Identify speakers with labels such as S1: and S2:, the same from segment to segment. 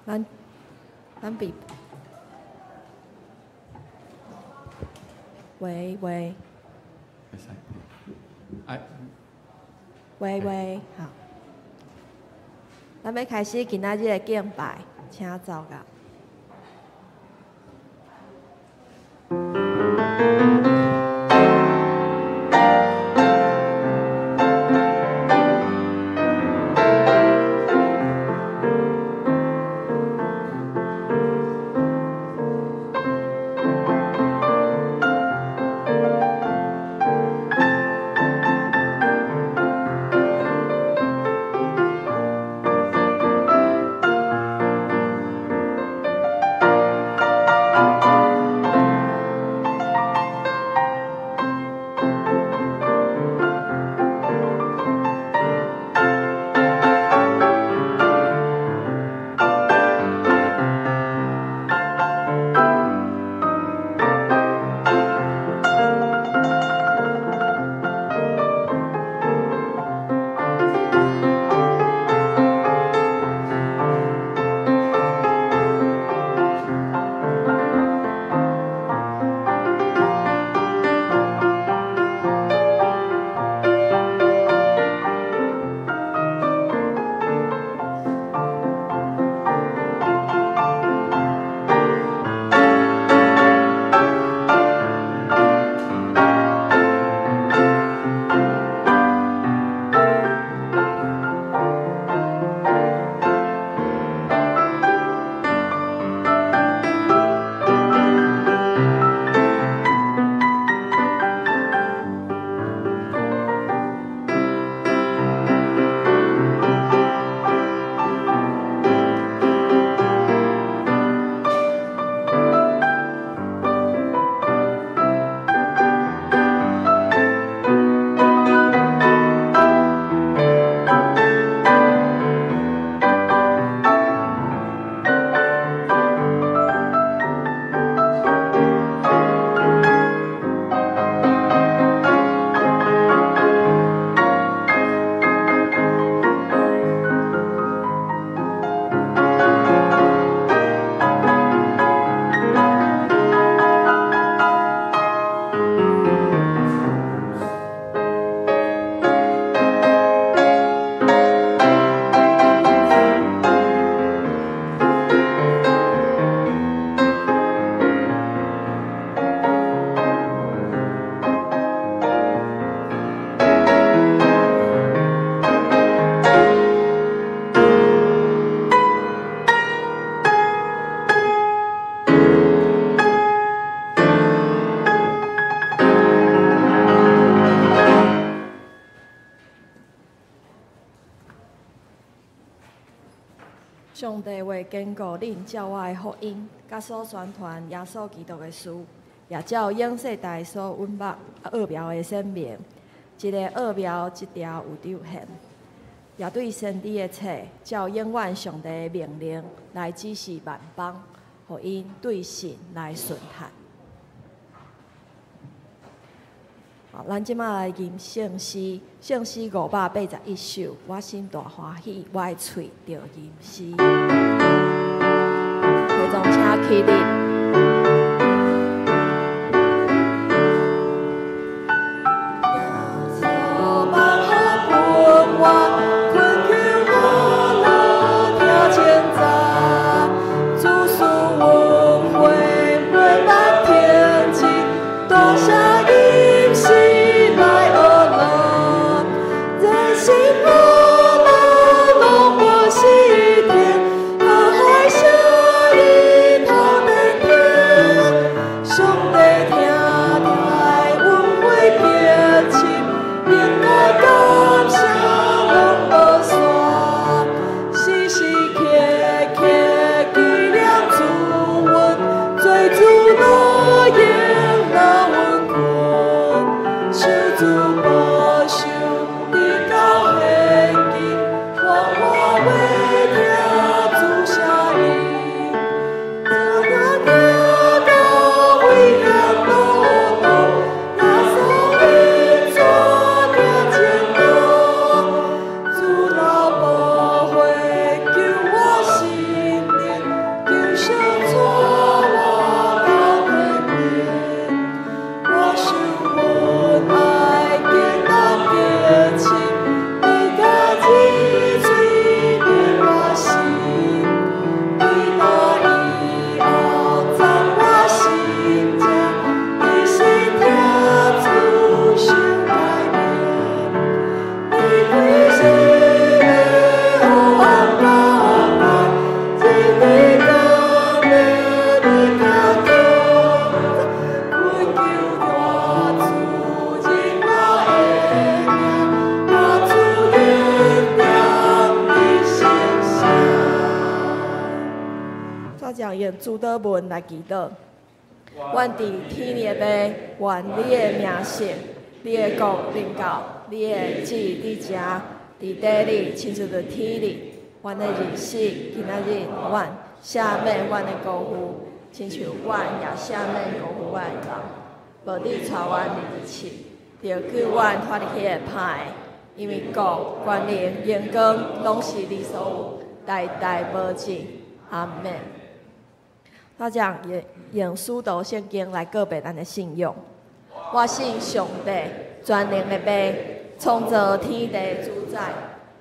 S1: 咱比，喂，
S2: 会使，哎，
S1: 喂，好，咱要开始今仔日的敬拜，请走噶。上帝为坚固恁教我的福音，甲所宣传耶稣基督的事，也照永世代所允诺奥妙的显明，一个奥妙一条有兑现，也对先知的册照永远上帝的命令来指示万邦，互因对信来顺服。咱即马来吟圣诗581首，我心大欢喜，我的喙着吟诗。会众请起立。
S3: 心我老，我西天。
S1: 他讲用主祷文来祈祷。愿伫天的父，愿你的名圣，你的国临到，你的旨伫遮，伫地里亲像伫天里。阮的日时，今仔日阮赦免阮的辜负，亲像阮也赦免辜负阮的人。无你带阮入去，就救阮脱离迄个歹的，因为国、权力、荣光，拢是你所有，代代无尽。阿门。他讲用使徒圣经来告白咱的信仰。我信上帝，全能的父，创造天地主宰。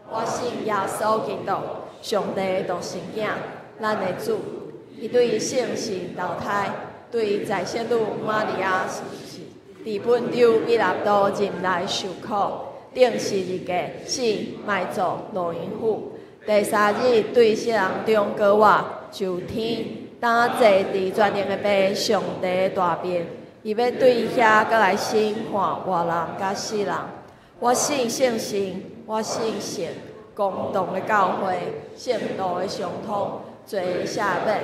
S1: 我信耶稣基督，上帝的独生囝，咱的主。伊对圣神投胎，对在圣女玛利亚是伫本州比拉多任内受苦，定十字架死，埋葬罗营府。第三日对死人中高活，就天，当坐伫全能的父上帝的大面，伊要对遐搁来审判活人甲死人。我信圣神，我信神。公道的教会，圣道的相通，罪赦免，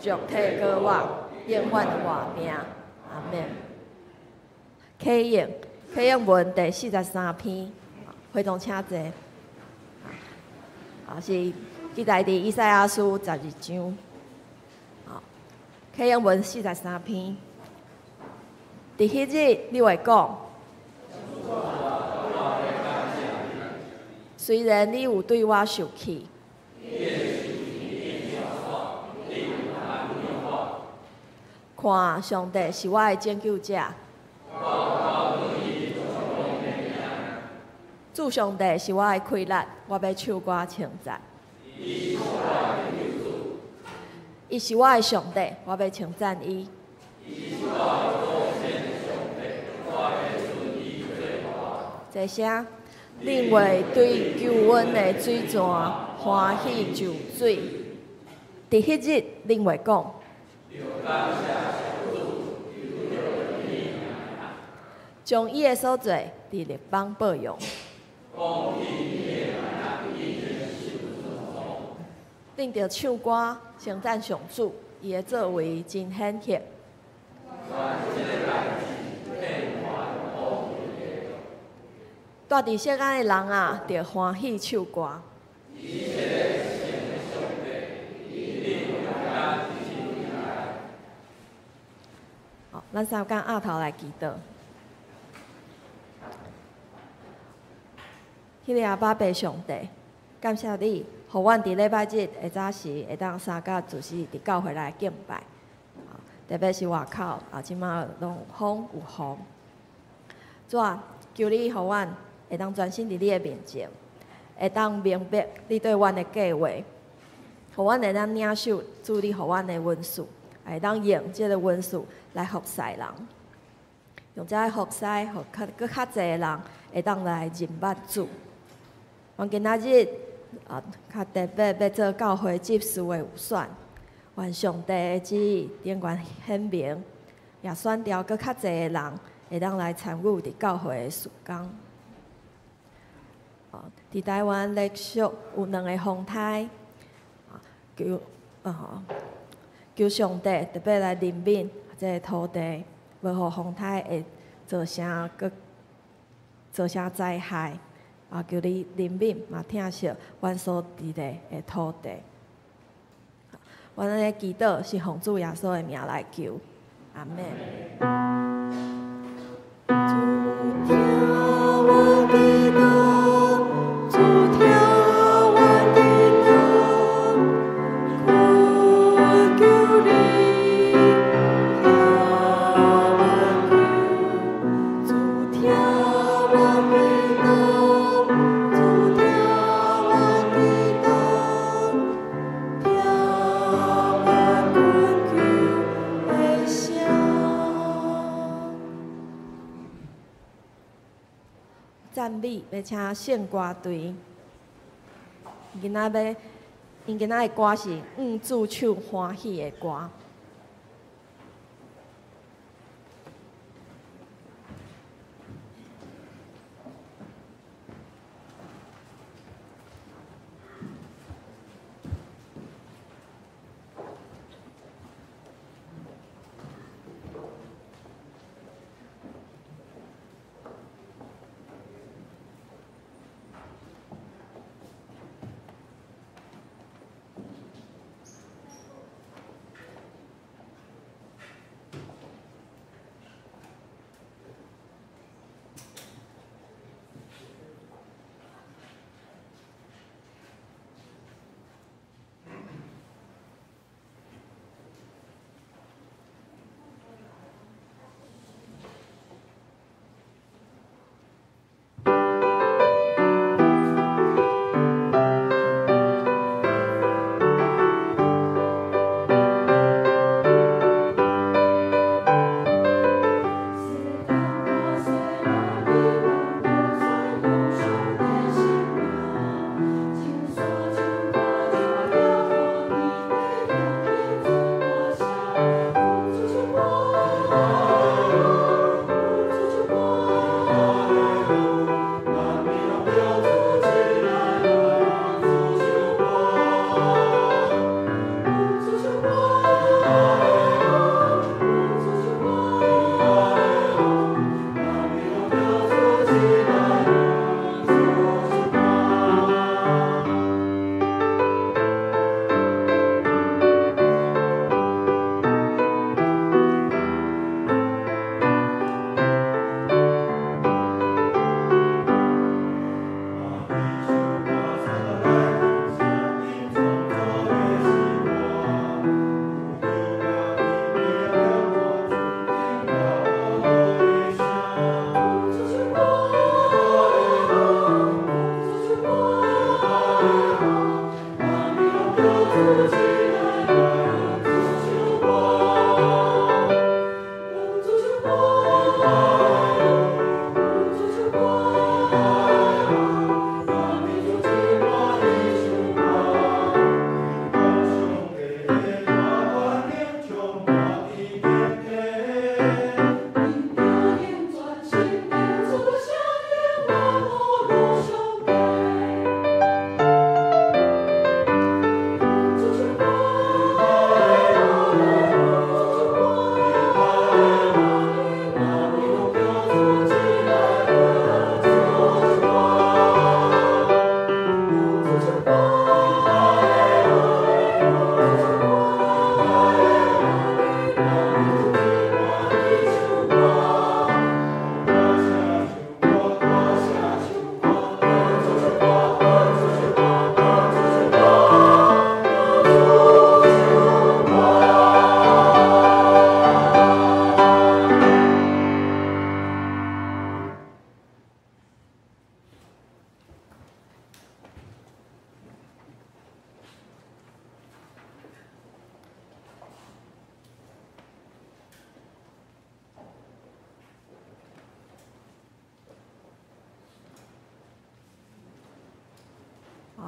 S1: 肉体高活，永远的活命。阿门。启应文第43篇，会众请坐。是记载伫以赛亚书12章。启应文43篇，伫迄日你会讲。虽然你有对我受气，看上帝是我的拯救者，主上帝是我的快乐，我要唱歌称赞。伊是我的上帝，我要称赞伊。这声。另外，对救恩的水泉欢喜就水。伫迄日，另外讲，将伊的所做伫列邦报扬。恁着唱歌称赞上主，伊的作为真显赫。住伫世间的人啊，着欢喜唱歌。好，咱三工压头来祈祷。迄个阿爸爸上帝，感谢你，互阮伫礼拜日下早时会当三甲准时伫教会来敬拜。特别是外口，即马拢有风有雨。主啊，求你互阮。会当专心伫你的面前，会当明白你对阮的计划，互阮会当领受主你互阮的恩赐，会当用这个恩赐来服侍人，用这个服侍，互搁较侪人会当来认捌主。阮今仔日较特别要做教会执事的有选，愿上帝的旨意顶悬显明，也选调搁较侪人会当来参与伫教会的事工。伫台湾历续有2个风台，求上帝特别来怜悯这个土地，无互风台会造成灾害。求你怜悯，嘛疼惜阮所伫的土地。阮的祈祷是奉主耶稣的名来求，阿门。赞美要请圣歌队，因仔的歌是主唱欢喜的歌。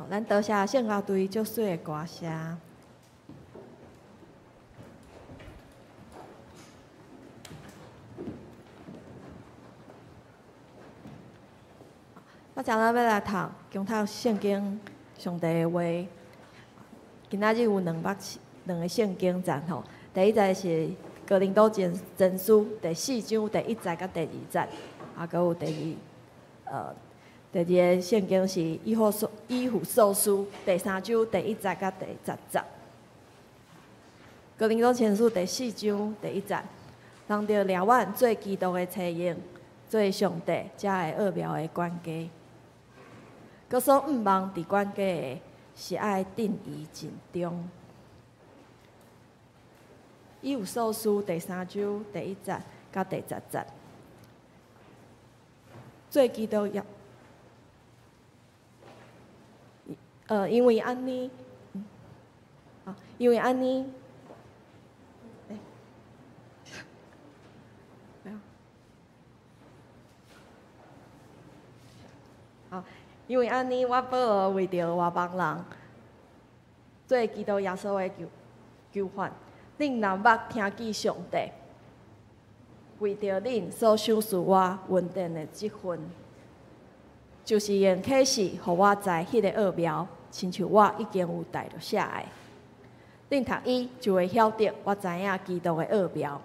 S1: 咱多谢圣乐队足水的歌声。我今仔要来读圣经上帝的话。今仔日有两个圣经节吼，第一节是《哥林多前书》第4章第1节甲第2节，啊，搁有第二个圣经是《以弗所书》第3章第1节甲第10节。《哥林多前书》第4章第1节，人着掠阮做基督的妻用，做上帝才会奥妙的管家。搁所毋望伫管家的，是爱定义尽忠。以弗所书第3章第1节到第10节，做基督也，因为安尼，因为安尼，因为安尼，我保罗为着外邦人，做基督耶稣的救赎，恁若捌听见上帝为着恁所赏赐我稳定的积分，就是用启示，互我知迄个奥妙，亲像我已经有带着写的。恁读伊，就会晓得我知影基督的奥妙，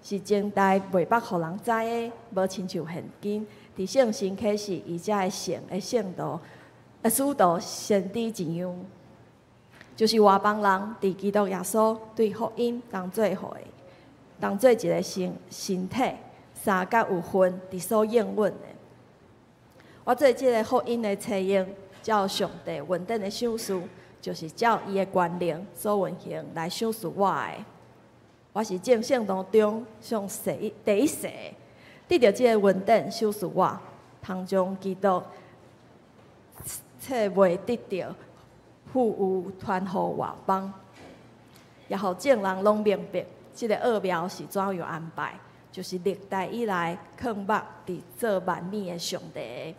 S1: 是前代未捌互人知的，无亲像现今。伫圣神启示，伊才会圣道、使徒、先知一样，就是外邦人伫基督耶稣对福音当做一个身体，三角有分，伫所应允的。我做即个福音的妻用，照上帝稳定的赏赐，就是照伊的权能所运行来赏赐我的。我是正圣当中上第一世。得到这个稳定赏赐我，通将基督册未得到富有传予外邦，也互众人拢明白，这个奥妙是怎样安排，就是历代以来藏目伫做万物的上帝。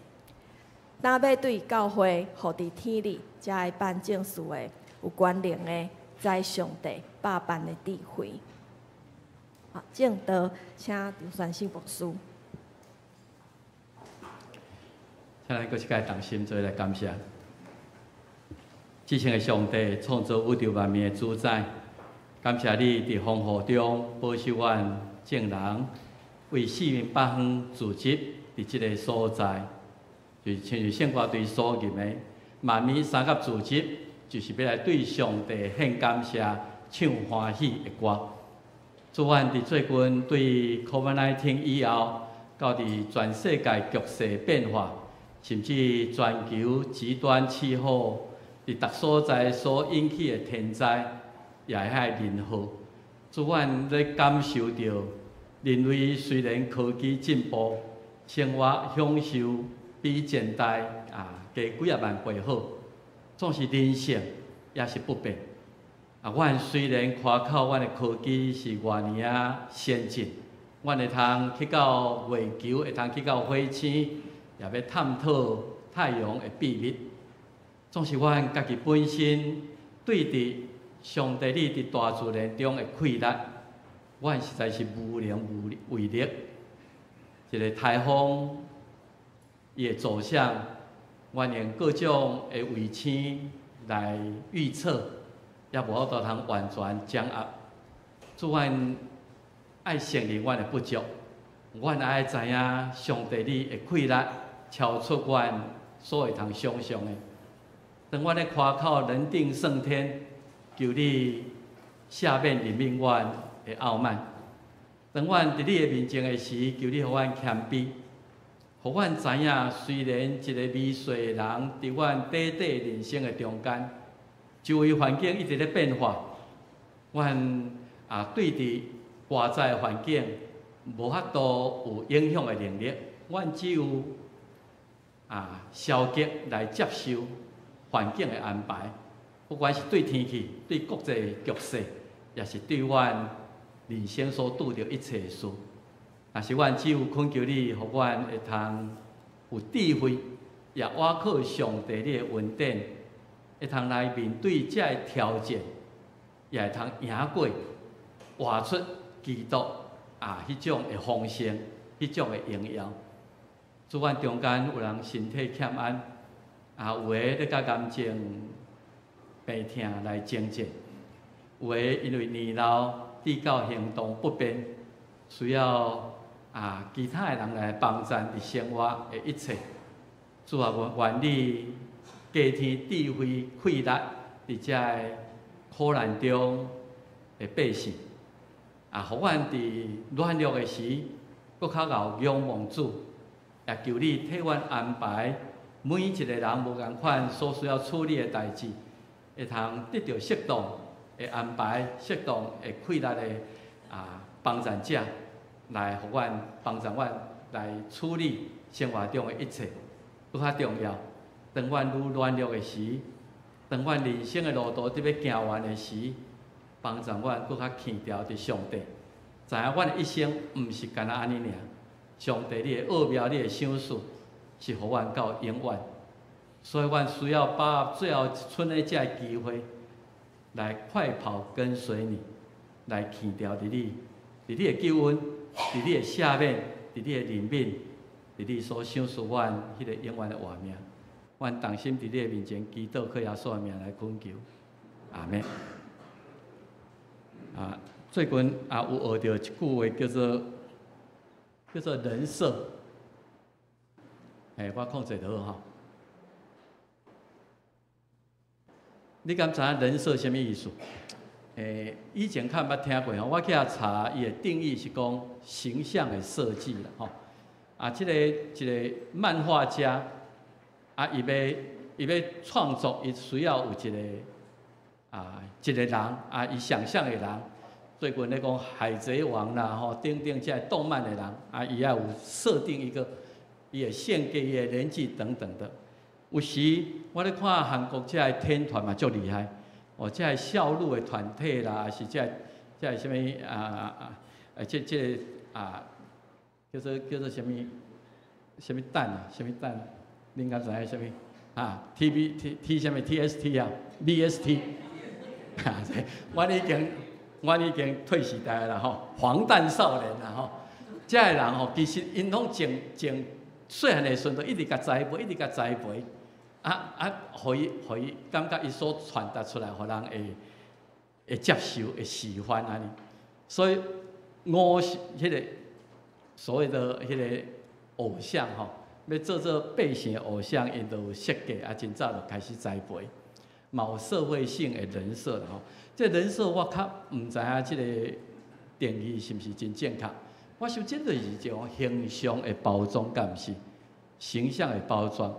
S1: 若要对教会，互伫天里，才会办正事的、有权能的，在上帝百般的智慧。正道，请张传信牧师。
S2: 请咱搁一摆同心做来感谢，至圣的上帝创造宇宙万物的主宰，感谢你伫丰富中保守阮众人，为四面八方聚集伫即个所在，就是亲像圣歌队所吟的，万物三甲聚集，就是要来对上帝献感谢、唱欢喜的歌。主阮伫最近对 COVID-19 以后，到伫全世界局势变化，甚至全球极端气候，伫各所在所引起的天灾，也遐人祸。主阮咧感受到，人类虽然科技进步，生活享受比前代加几啊万倍好，总是人性也是不变。阮虽然夸口，阮的科技是偌尔啊先进，阮会通去到月球，会通去到火星，也要探讨太阳的秘密。总是阮家己本身对伫上帝你伫大自然中的溃力，阮实在是无能为力。一个台风伊的走向，阮用各种的卫星来预测。也无法度通完全掌握，主阮爱承认阮的不足，阮也爱知影上帝你的气力超出阮所会通想象的。当阮咧夸口人定胜天，求你赦免人民阮的傲慢；当阮伫你的面前的时，求你互阮谦卑，互阮知影虽然一个微细的人伫阮短短人生的中间。周围环境一直咧变化，阮对伫外在的环境无法度有影响的能力，阮只有消极来接受环境的安排，不管是对天气、对国际局势，也是对阮人生所拄着一切事。但是阮只有恳求你，互阮会通有智慧也倚靠上帝你的恩典，会通来面对这个挑战，也会通赢过，活出基督迄种的丰盛，迄种的荣耀。主阮中间有人身体欠安，有诶咧甲癌症病痛来征战，有诶因为年老智教行动不便，需要其他诶人来帮衬伫生活诶一切。主啊，愿你加添智慧气力，伫遮诶苦难中诶百姓，互阮伫软弱诶时，搁较熬仰望主，也求你替阮安排每一个人无共款所需要处理诶代志，会通得到适当诶安排、适当诶气力诶帮助者，来互阮帮助阮来处理生活中诶一切。搁较重要，当阮愈软弱诶时，当阮人生诶路途伫要行完诶时，帮助阮搁较强调伫上帝，知影阮诶一生毋是干那安尼尔。上帝你诶奥妙，你诶想事是互阮到永远，所以阮需要把最后一剩诶这机会，来快跑跟随你，来强调伫你诶救恩，伫你诶赦免，伫你诶怜悯。伫你所想事阮迄个永远的画面，阮同心伫你的面前祈祷，靠耶稣的名来恳求，阿门。最近有学到一句话叫做人设，我控制得好吼。你敢知影人设什么意思？以前较捌听过吼，我去查伊的定义是讲形象的设计啦吼。一个漫画家，伊要创作，伊需要有一个人，伊想象的人。最近咧讲《海贼王》啦，吼，等这动漫的人，伊也有设定一个，伊会献给伊的年纪等等的。有时我咧看韩国这天团嘛，足厉害，这校路的团体啦，是这什么叫做什么蛋？恁敢知影什么？T 什么 TST 啊 ？BST 我已经退时代啦吼，黄蛋少年啦吼，这个人吼，其实因拢从细汉的时阵一直甲栽培，互伊感觉伊所传达出来，互人会接受、会喜欢安尼。所以我是迄个。所谓的迄个偶像吼，要做百姓的偶像，因都有设计，真早就开始栽培，有社会性的人设啦吼。这人设我较毋知影即个定义是毋是真正确。我想这就是一种形象的包装，敢毋是？形象的包装，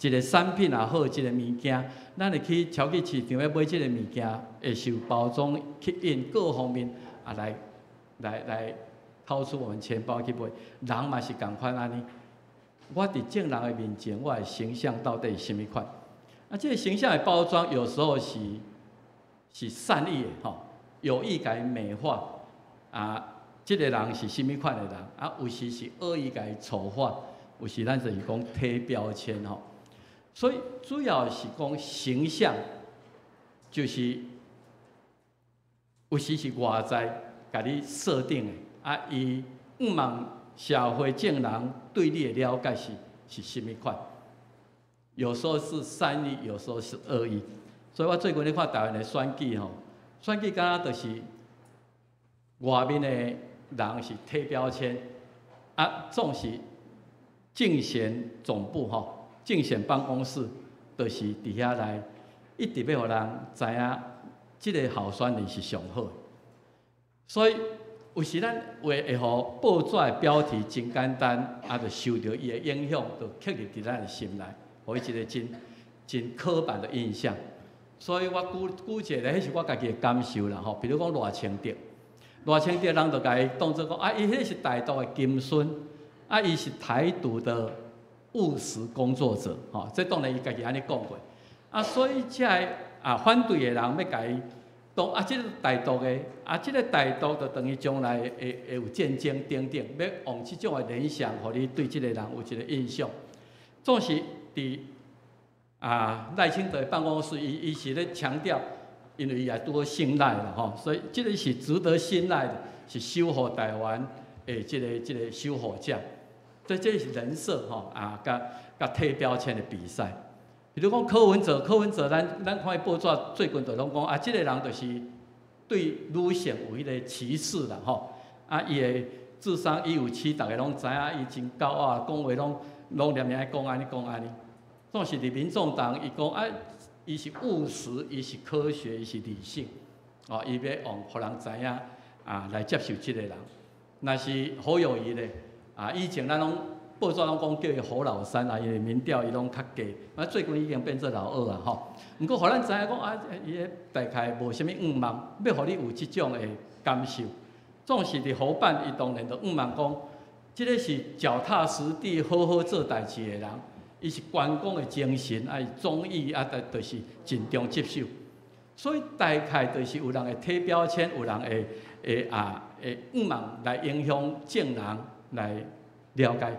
S2: 一个产品也好，一个物件，咱会去超级市场要买即个物件，会受包装吸引各方面来。掏出我们钱包去买，人嘛是共款安尼。我伫正人的面前，我的形象到底是什么款？这个形象的包装有时候是善意的吼，有意甲伊美化这个人是什么款的人有时是恶意甲伊丑化，有时咱就是讲贴标签吼。所以主要是讲形象，就是有时是外在甲你设定的。伊毋望社会正人对你的了解是什么款？有时候是善意，有时候是恶意。所以我最近咧看台湾的选举吼，选举敢若就是外面的人是贴标签，总是竞选总部吼，竞选办公室，就是伫遐来一直要互人知影，即个候选人是上好。所以。有时咱会互报纸的标题真简单，就受到伊的影响，就刻入伫咱的心内，互伊一个真刻板的印象。所以我举一个，迄是我家己的感受啦吼。比如讲赖清德，人就甲伊当作讲伊迄是台独的金孙，伊是台独的务实工作者，这当然伊家己安尼讲过。所以这反对的人要甲伊。即个台独的，即个台独就等于将来会有战争等等，要用即种的联想，互你对即个人有一个印象。总是赖清德办公室，伊是咧强调，因为伊也拄好信赖啦吼，所以这个是值得信赖的，是守护台湾的这个守护者。所以这是人设吼甲贴标签的比赛。比如讲柯文哲，咱看伊报纸最近就拢讲这个人就是对女性有迄个歧视啦吼，伊的智商157，大家拢知影，伊真高啊，讲话拢念念讲安尼。总是伫民众党，伊讲伊是务实，伊是科学，伊是理性，伊要互人知影来接受即个人。若是侯友宜咧，以前咱拢报纸拢讲叫伊侯老三因为民调伊拢较低，最近已经变做老二啊吼。毋过，互咱知影讲伊个大概无啥物愿望，要互你有即种的感受。总是伫侯办，伊当然就愿望讲，即个是脚踏实地、好好做代志的人。伊是员工的精神，忠义就是尽忠职守。所以大概就是有人会贴标签，有人会愿望来影响正人来了解。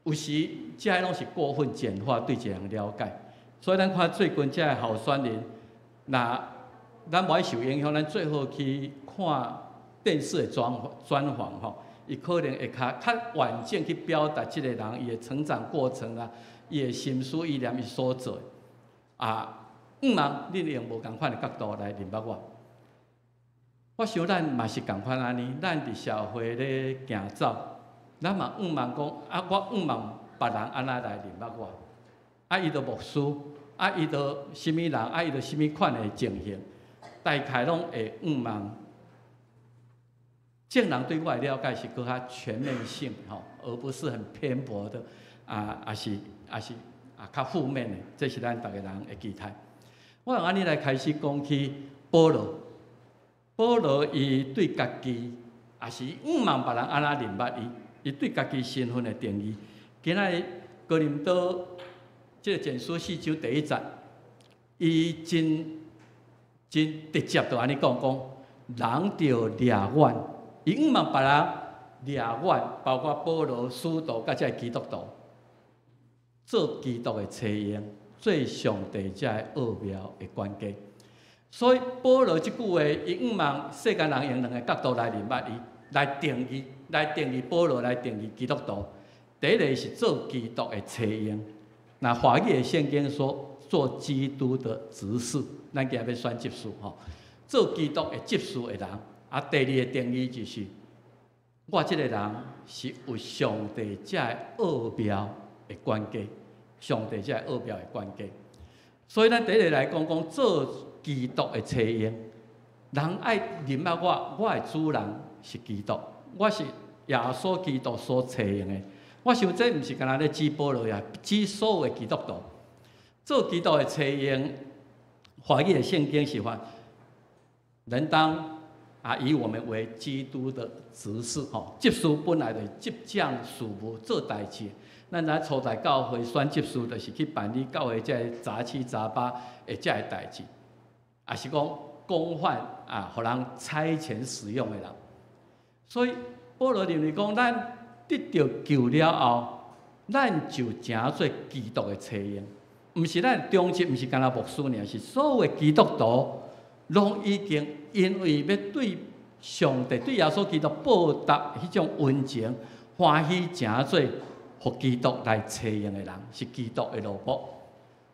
S2: 有时这些拢是过分简化对一个人了解。所以咱看最近这些候选人，那咱无爱受影响，咱最好去看电视的专访吼。伊可能会较完整去表达即个人伊的成长过程啊，伊的心思意念伊所做愿望恁用无共款的角度来认捌我。我想咱嘛是共款安尼，咱伫社会咧行走，咱嘛愿望讲我愿望别人安那来认捌我。伊就牧师，伊就什么人，伊就什么款的情形，大概拢会愿望。正人对我的了解是更较全面性吼，而不是很偏颇的也是较负面的，这是咱逐个人的期待。我用安尼来开始讲起保罗。保罗伊对家己也是愿望别人安那认捌伊对家己身份的定义。今仔日哥林多这个前书4章第1节，伊真直接就安尼讲，人着掠远。伊愿望别人掠远，包括保罗、使徒，甲这基督徒，做基督的妻用，做上帝这奥妙的关键。所以保罗这句话，伊愿望世间人用两个角度来认捌伊，来定义保罗，来定义基督徒。第一个是做基督的妻用，那华语的圣经说做基督的执事，咱今日要选执事吼，做基督的执事的人。第二个定义就是，我这个人是有上帝这奥妙的关键，上帝这奥妙的关键。所以咱第一个来讲做基督的妻用，人爱认捌我的主人是基督，我是耶稣基督所妻用的。我想这毋是干那咧指保罗呀，指所有的基督徒。做基督的妻用，华语的圣经是话，人当。以我们为基督的执事，执事本来就是执掌事务做代志。咱来初代教会选执事，就是去办理教会这杂七杂八的这个代志，也是讲公范互人差遣使用的人。所以保罗认为讲，咱得到救了后，咱就成做基督的妻用，毋是咱中职，毋是干那牧师尔，是所有的基督徒。拢已经因为要对上帝、对耶稣基督报答迄种恩情，欢喜成做互基督来妻用的人，是基督的奴仆。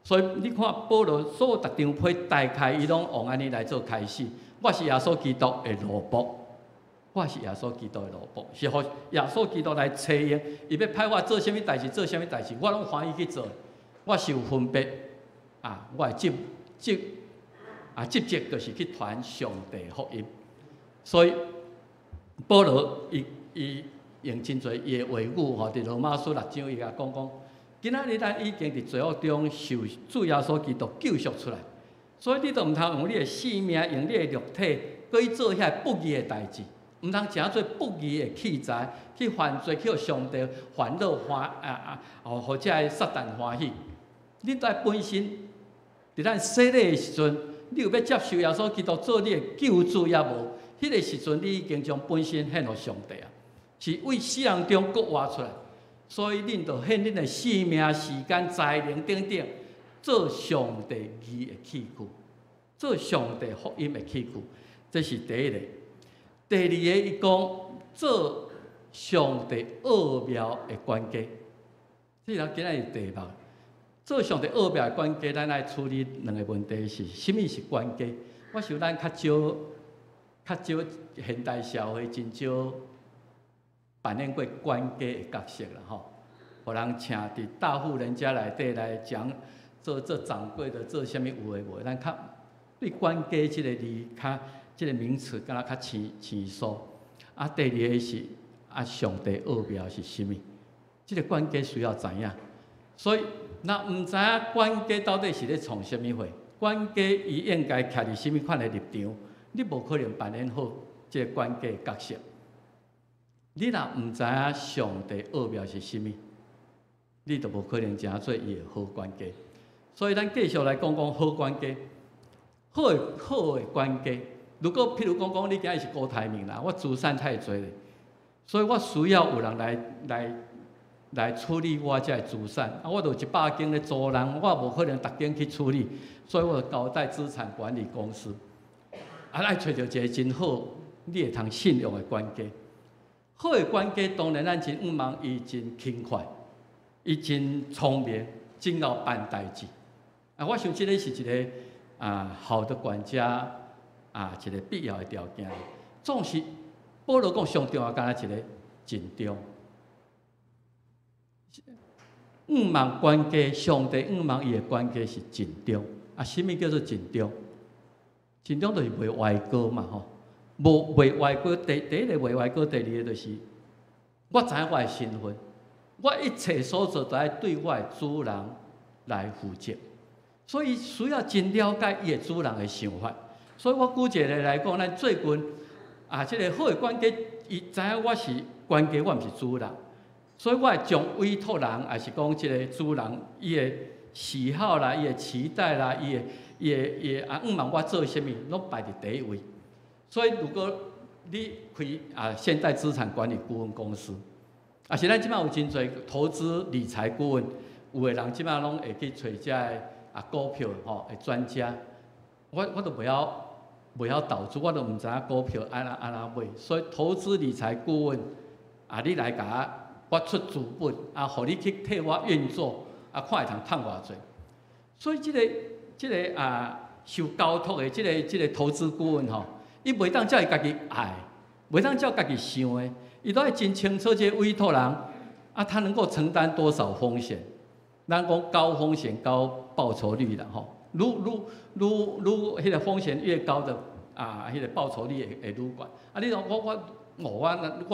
S2: 所以你看保罗所有逐张批，大概伊拢往安尼来做开始。我是耶稣基督的奴仆，我是耶稣基督的奴仆，是互耶稣基督来妻用。伊要派我做啥物代志，做啥物代志，我拢欢喜去做。我是有分别我的职责就是去传上帝福音，所以保罗伊用真侪伊的话语伫罗马书6章伊甲讲，今仔日咱已经伫罪恶中受主耶稣基督救赎出来，所以你都毋通用你的性命、用你的肉体，搁去做遐不义的代志，毋通诚做不义的器材去犯罪，去互上帝烦恼或者撒旦欢喜。你在本身伫咱洗礼的时阵。你有要接受耶稣基督做你的救主也无？迄个时阵，你已经将本身献予上帝啊，是为死人中搁活出来。所以恁着献恁的性命、时间、才能等等，做上帝义的器具，做上帝福音的器具，这是第一个。第二个，伊讲做上帝奥妙的管家，这人今仔日题目。做上帝奥妙的管家，咱来处理两个问题是：什么是管家？我想咱较少现代社会真少扮演过管家的角色啦吼，互人请伫大户人家内底来讲做掌柜的，做啥物有诶无？咱较对管家即个字较即个名词，敢若较生疏。啊，第二个是上帝奥妙是啥物？即个管家需要知影，所以。那毋知影管家到底是咧创啥物货？管家伊应该徛伫啥物款的立场？你无可能扮演好即个管家的角色。你若毋知影上帝奥妙是啥物，你就无可能真做伊的好管家。所以咱继续来讲好管家，好的管家。如果譬如讲你今日是高台面啦，我资产太侪咧，所以我需要有人来处理我这资产，我就100间咧租人，我无可能逐间去处理，所以我就交代资产管理公司。爱找到一个真好，你会通信用的管家。好的管家当然咱真毋茫伊真勤快，伊真聪明，真会办代志。我想这个是一个好的管家一个必要的条件。总是保罗讲上重要，敢若一个尽忠。毋茫管家，上帝毋茫伊的管家是尽忠。什么叫做尽忠？尽忠就是袂歪歌嘛吼，无袂歪歌。第一个袂歪歌，第二个就是我知影我的身份，我一切所做都爱对我的主人来负责，所以需要真了解伊的主人的想法。所以我举一个来讲，咱最近这个好的管家，伊知影我是管家，我毋是主人。所以我会将委托人，还是讲即个主人，伊的喜好啦，伊的期待啦，伊的毋茫我做啥物，拢摆伫第一位。所以如果你开现代资产管理顾问公司，是咱即摆有真侪投资理财顾问，有的人即摆拢会去找遮个股票的专家，我都袂晓投资，我都毋知影股票安怎买。所以投资理财顾问你来甲我出资本互你去替我运作看会通趁偌济。所以即个受交托的即个投资顾问伊袂当照伊家己爱，袂当照家己想的，伊都要真清楚即个委托人他能够承担多少风险。咱讲高风险高报酬率啦愈迄个风险越高的迄个报酬率会愈高。你讲我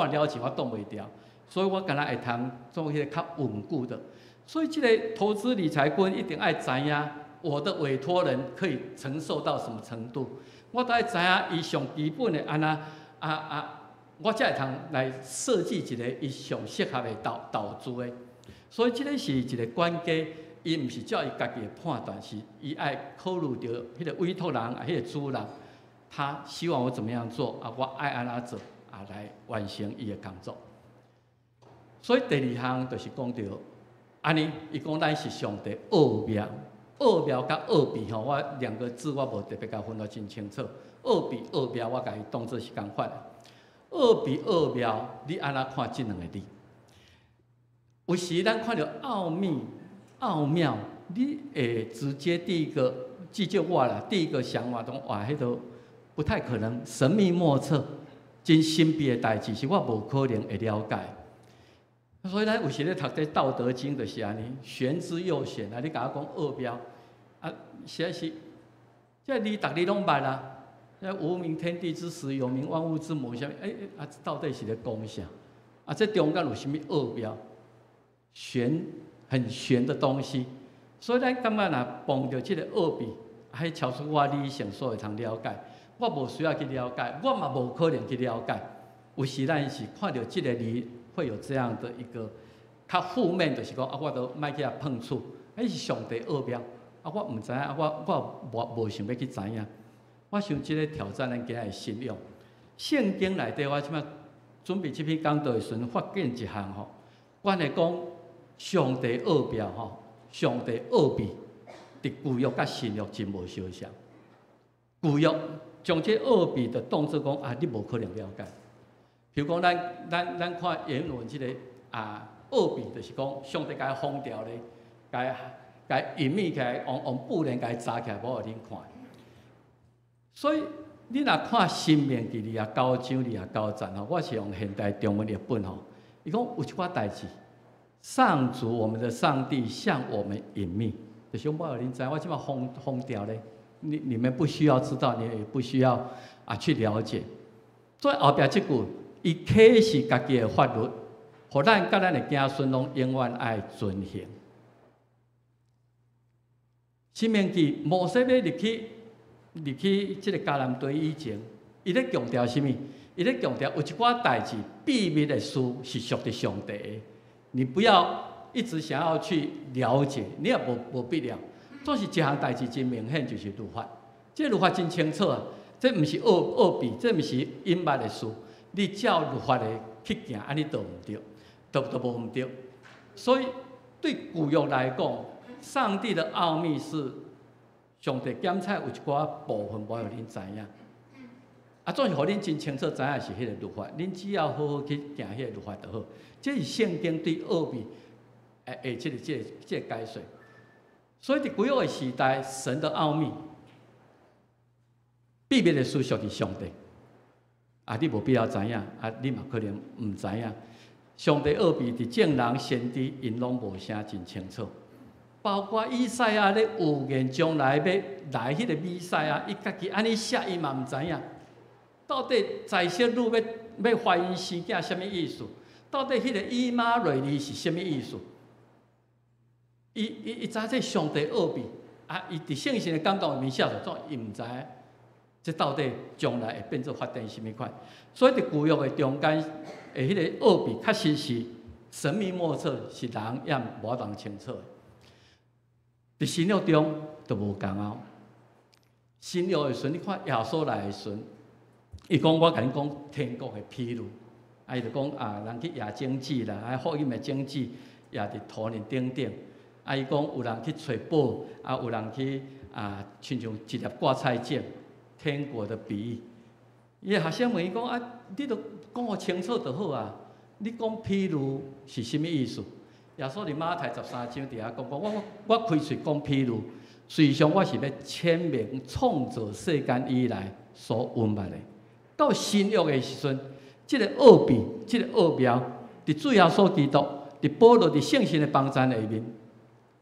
S2: 了钱我挡袂掉。所以我敢若会通做迄个较稳固的，所以这个投资理财顾问一定爱知影我的委托人可以承受到什么程度，我都爱知影伊上基本的我才会通来设计一个伊上适合的投资的。所以这个是一个管家，伊毋是照伊家己的判断，是伊爱考虑到迄个委托人迄个主人，他希望我怎么样做我爱安怎做来完成伊的工作。所以第二项就是讲到，安尼，伊讲咱是上帝奥妙，奥妙甲奥秘我两个字我无特别甲分得真清楚。奥秘奥妙，我甲伊当作是共款。奥秘奥妙，你安怎看这两个字？有时咱看到奥妙，你会直接第一个至少我啦，第一个想法讲迄都不太可能，神秘莫测，真神秘的代志是我无可能会了解。所以咱有时咧读这《道德经》就是安尼，玄之又玄你甲我讲奥妙实在是，这字逐字拢捌啦。无名天地之始，有名万物之母。啥物？到底是咧讲啥？这中间有啥物奥妙？很玄的东西。所以咱感觉若碰到这个奥秘，还超出我理性所会通了解。我无需要去了解，我嘛无可能去了解。有时咱是看到这个字。会有这样的一个较负面，就是讲我都莫去碰触，是上帝奥妙我毋知影我无想要去知影。我想这个挑战咱今仔的信用。圣经内底，我即摆准备这篇讲道的时阵，发现一项阮会讲上帝奥妙吼，上帝奥秘，伫旧约甲新约真无相像。旧约将这奥秘的当作讲啊，你无可能了解。譬如讲，咱看原文即个奥秘，就是讲上帝甲伊封掉咧，甲伊隐秘起来，用布帘甲伊扎起来，无互恁看。所以你若看《申命记》29章29节吼，我是用现代中文译本吼，伊讲有一寡代志，上主我们的上帝向我们隐秘，就是我互恁知，我即摆封掉咧。你们不需要知道，你也不需要去了解。所以后壁即句，伊启示家己的法律，互咱甲咱的子孙拢永远爱遵行。申命记，摩西要入去即个迦南地以前，伊咧强调什么？伊咧强调有一寡代志，秘密的事是属于上帝的，你不要一直想要去了解，你也无必要。总是一项代志真明显，就是律法。这律法真清楚啊，这毋是奥秘，这毋是隐密的事。你照律法的去行，安尼都毋对，都无毋对。所以对旧约来讲，上帝的奥秘是上帝检测有一寡部分无互恁知影。总是互恁真清楚知影是迄个律法，恁只要好好去行迄个律法就好。这是圣经对奥秘即个解说。所以伫旧约的时代，神的奥秘、秘密的事属于上帝。你无必要知影，你嘛可能毋知影。上帝奥秘伫正人、先知因拢无啥真清楚。包括以赛亚咧预言将来要来迄个弥赛亚，伊家己安尼写，伊嘛毋知影。到底在色女要怀孕生囝，什么意思？到底迄个以马内利是什么意思？伊知这上帝奥秘，伊伫圣神的感动里面写着，总伊毋知这到底将来会变做发展什么款。所以伫旧约的中间，迄个奥秘确实是神秘莫测，是人也无法度清楚的。伫新约中就无共哦。新约的时阵，你看耶稣来的时阵，伊讲我甲你讲天国的披露，伊就讲人去夜经济啦，福音的经济也伫土人顶顶。伊讲有人去找宝，有人去亲像一粒挂菜种，天国的比喻。伊学生问伊讲你都讲互清楚就好啊！你讲披露是什么意思？耶稣伫马太13章底下讲我开嘴讲披露，实际上我是要阐明创造世间以来所蕴密的。到新约的时阵，这个奥秘、这个奥妙，伫主耶稣基督、伫保罗、伫圣神的帮助下面。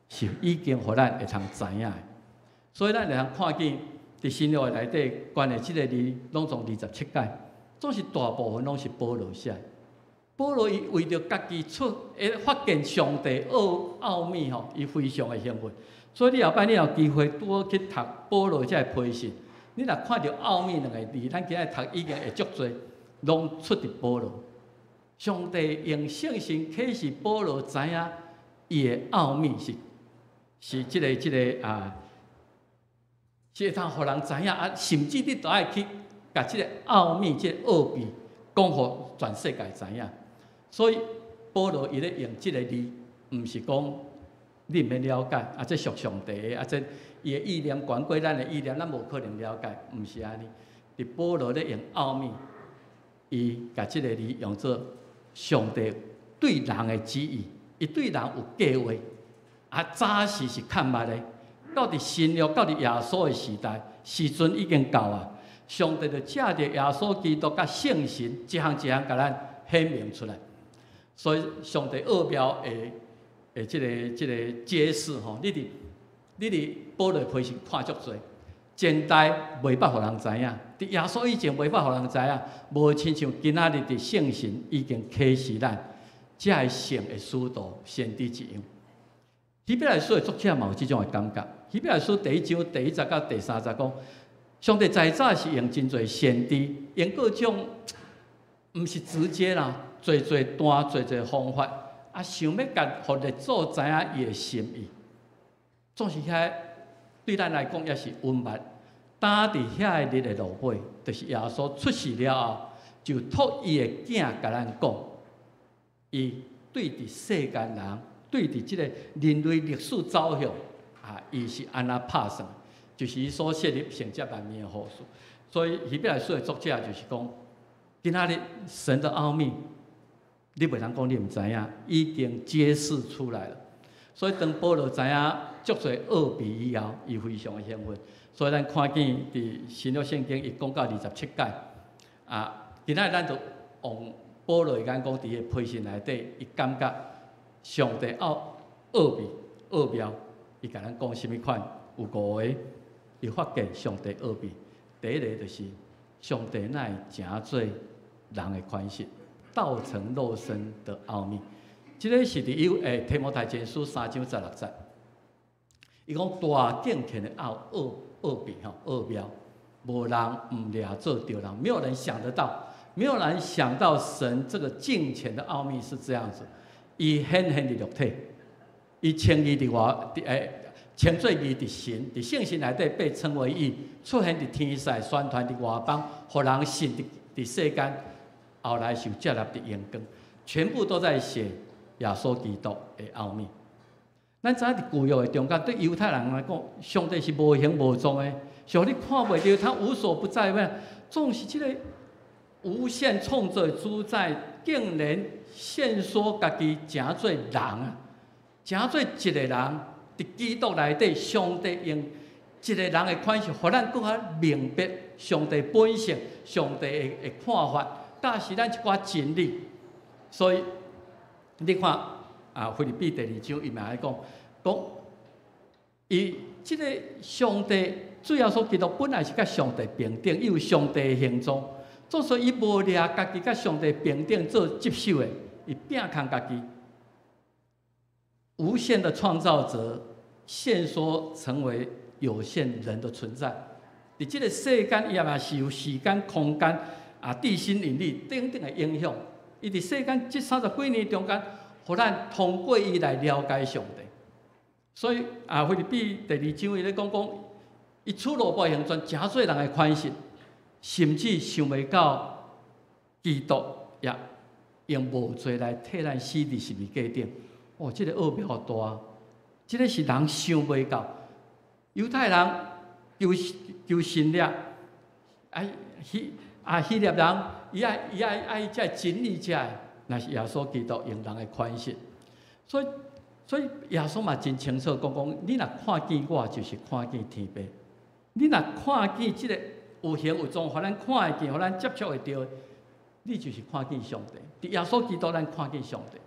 S2: 是已经互咱会通知影的，所以咱会通看见伫新约内底关于即个字，拢从27节，总是大部分拢是保罗写。保罗伊为着家己发现上帝奥秘吼，伊非常的兴奋。所以你后摆你有机会多去读保罗这批信，你若看到奥秘两个字，咱今日读已经会足多，拢出伫保罗。上帝用圣神启示保罗知影伊的奥秘是这个是会通互人知影甚至你都爱去把这个奥秘、这个奥秘讲互全世界知影。所以保罗伊咧用这个字，毋是讲你毋免了解，这属上帝的，这伊的意念悬过咱的意念，咱无可能了解，毋是安尼。伫保罗咧用奥秘，伊把这个字用作上帝对人的旨意，伊对人有计划。早时是看捌的，到伫新约，到伫耶稣的时代，时阵已经到啊！上帝就借着耶稣基督甲圣神一项一项，甲咱显明出来。所以上帝奥妙的这个揭示吼，你伫保罗批信看足多，前代袂捌互人知影，伫耶稣以前袂捌互人知影，无亲像今仔日伫圣神已经启示咱，才会圣的使徒先知一样。希伯来书的作者嘛有这种的感觉。希伯来书第1章第1节到第3节讲，上帝在早是用真侪先知，用各种毋是直接啦，侪段侪方法，想要甲互列祖知影伊的心意。总是遐对咱来讲也是温密。担伫遐日的路尾，就是耶稣出世了后，就托伊的囝甲咱讲，伊对伫世间人，对伫即个人类历史走向伊是安那拍算，就是伊所设立成这万面的护士。所以希伯来书的作者就是讲，今仔日神的奥秘，你袂通讲你毋知影，已经揭示出来了。所以当保罗知影足侪奥秘以后，伊非常的兴奋。所以咱看见伫新约圣经，伊讲到27节今仔日咱就往保罗眼讲伫个批信内底，伊感觉上帝奥妙，伊甲咱讲甚物款？有5个，伊发现上帝奥秘。第一个就是上帝乃诚做人的款式，道成肉身的奥秘。这个是伫提摩太前书3章16节，伊讲大敬虔的奥秘奥妙，无人唔掠做着人，没有人想得到，没有人想到神这个敬虔的奥秘是这样子。伊显现伫肉体，伊称义伫称做义伫神，伫圣神内底被称为义，出现伫天使，宣传伫外邦，互人信伫世间，后来受接纳伫阳光，全部都在写耶稣基督的奥秘。咱知影伫旧约的中间，对犹太人来讲，上帝是无形无状的，像你看袂到，他无所不在咩？总是这个无限创造主宰，竟然现说家己诚做人啊，诚做一个人。伫基督内底，上帝用一个人的款式，互咱更较明白上帝本性、上帝的看法，甲是咱一寡真理。所以你看腓立比第2章，伊嘛来讲，伊即个上帝主要说基督本来是甲上帝平等，伊有上帝的形状，总说伊无掠家己甲上帝平等做接受的，伊拼扛家己。无限的创造者，现说成为有限人的存在。伫这个世间，伊也嘛是有时间、空间地心引力等等的影响。伊伫世间这30几年中间，互咱通过伊来了解上帝。所以腓立比第2章伊咧讲，伊处罗布形状，诚做人的款式，甚至想袂到基督也用无罪来替咱死伫十字架顶。这个奥妙大，这个是人想袂到。犹太人求神了，希腊人伊爱这真理者，那是耶稣基督用人的款式。所以耶稣嘛真清楚讲，你若看见我，就是看见天父。你若看见这个有形有状，互咱看会见，互咱接触会到，你就是看见上帝。伫耶稣基督，咱看见上帝，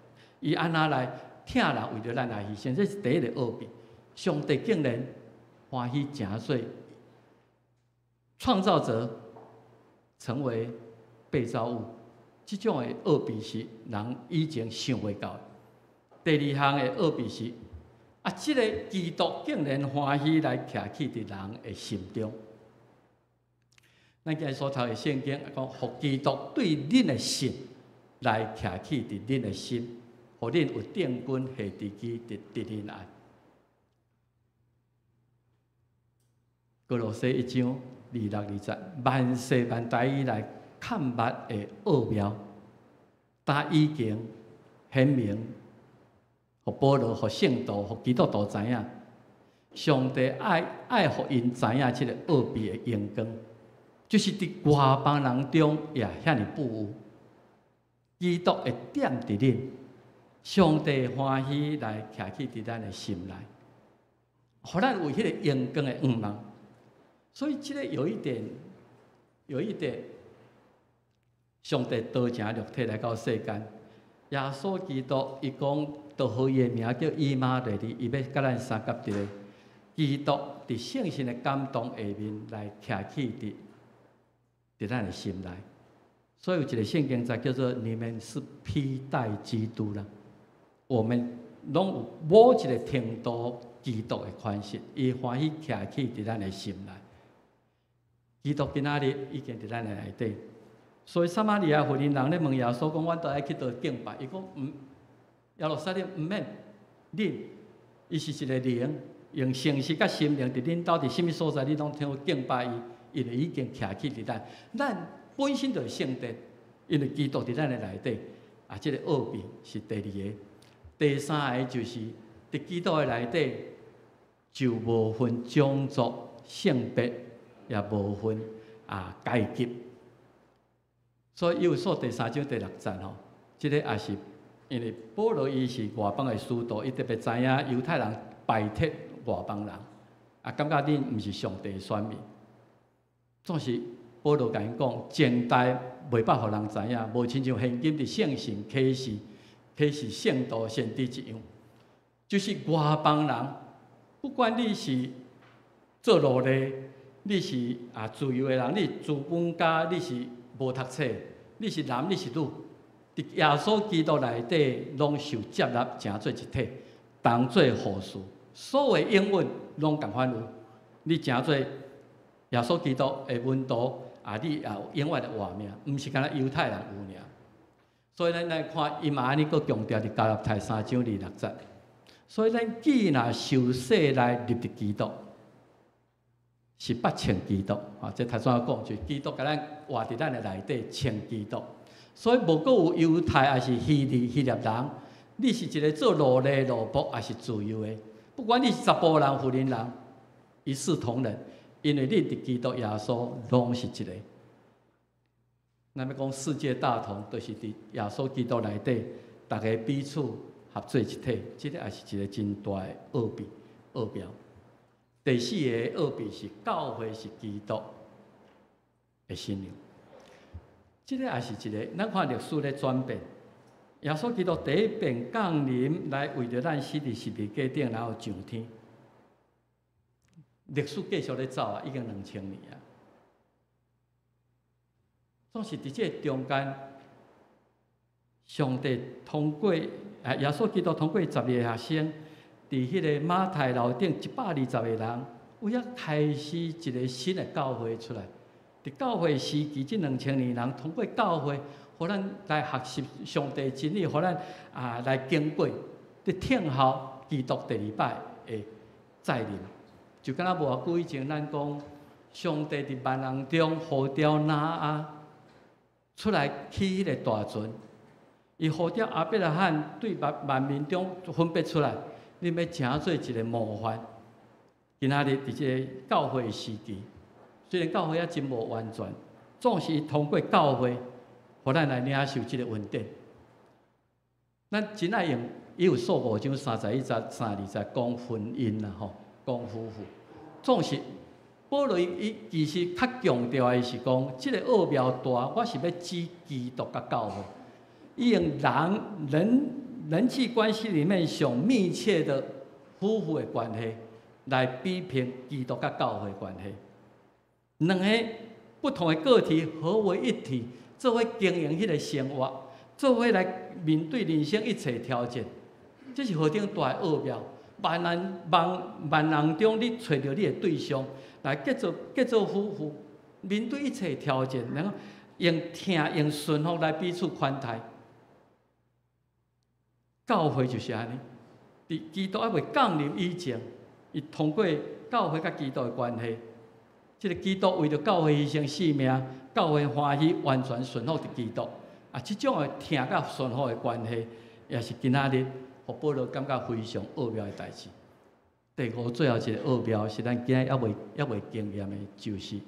S2: 伊安那来。听人为着咱来牺牲，这是第一个奥秘。上帝竟然欢喜诚做创造者，成为被造物，这种的奥秘是人以前想袂到的。第2项的奥秘是这个基督竟然欢喜来徛起伫人的心中。咱今日所读的圣经讲，互基督对恁的心来徛起伫恁的心。互恁有定根下地基，伫恁爱。歌罗西1章26、20，万世万代以来看捌的奥妙，他已经显明，互保罗、互圣徒、互基督徒知影，上帝爱互因知影这个奥秘的阳光，就是伫外邦人中也遐尼不有，基督会点伫恁。上帝欢喜来徛起伫咱的心内，互咱有迄个阳光的愿望。所以这个有一点，上帝道成肉体来到世间，耶稣基督伊讲，道好伊的名叫以马内利，伊要甲咱相合伫个基督伫圣神的感动下面来徛起伫咱的心内。所以有一个圣经才叫做你们是披戴基督啦。我们拢有某一个程度基督的款式，伊欢喜徛起伫咱的心内。基督今仔日已经伫咱的内底，所以撒玛利亚妇人人咧问耶稣讲：，阮倒爱去倒敬拜？伊讲耶路撒冷毋免，恁伊是一个灵，用诚实甲心灵伫恁兜伫什么所在，你拢听敬拜伊，因为已经徛起伫咱。咱本身就是圣殿，因为基督伫咱的内底。这个奥秘是第二个。第三个就是伫基督的内底，就无分种族、性别，也无分阶级。所以《以弗所》第3章第6节吼，这个也是因为保罗伊是外邦的使徒，伊特别知影犹太人排斥外邦人，感觉恁毋是上帝的选民。总是保罗甲因讲，前代袂捌互人知影，无亲像现今伫圣神启示圣道先知一样，就是外邦人，不管你是做奴隶，你是自由的人，你是资本家，你是无读册，你是男，你是女，伫耶稣基督内底，拢受接纳，成做一体，当做护士。所有英文拢共款有，你成做耶稣基督的门徒，你也有永远的活命，毋是干那犹太人有尔。所以咱来看，伊嘛安尼佫强调伫加拉太3章26节。所以咱既若受洗来入伫基督，是捌称基督。这头先讲就是基督甲咱活伫咱的内底，称基督。所以无佫有犹太，还是希腊人，你是一个做奴隶奴仆，还是自由的，不管你是查甫人、妇人人，一视同仁，因为你伫基督耶稣拢是一个。咱要讲世界大同，就是伫耶稣基督内底，大家彼此合做一体，这个也是一个真大的奥妙。第四个奥秘是教会是基督的信仰，这个也是一个。咱看历史咧转变，耶稣基督第一遍降临来为着咱死伫十字架顶，然后上天。历史继续咧走已经2000年啊。总是伫这中间，上帝通过耶稣基督通过12个学生，伫迄个马太楼顶120个人，有遐开始一个新的教会出来。伫教会时期，这2000年人通过教会，互咱来学习上帝真理，互咱来经过，伫听候基督第2摆的再临。就敢若无偌久以前，咱讲上帝伫万人中呼召拿阿出来起迄个大船，伊呼召亚伯拉罕对万民中分别出来，你要成做一个模范。今仔日伫这个教会的时期，虽然教会也真无完全，总是通过教会，互咱来领受这个恩典。咱真爱用，伊有数5章31节、32节讲婚姻啦，吼，讲夫妇，总是。保罗伊其实较强调的是讲，这个奥妙大，我是要指基督甲教会，伊用人际关系里面上密切的夫妇的关系，来比拼基督甲教会的关系。两个不同的个体合为一体，做伙经营迄个生活，做伙来面对人生一切挑战，这是何等大的奥妙！万人中，你找到你的对象。来结做夫妇，面对一切挑战，然后用听用顺服来彼此款待。教会就是安尼，伫基督还未降临以前，伊通过教会甲基督的关系，即个基督为着教会牺牲性命，教会欢喜完全顺服伫基督。即种的听甲顺服的关系，也是今仔日，互保罗感觉非常奥妙的代志。第5最后一个奥妙是咱今仔还未经验的，就是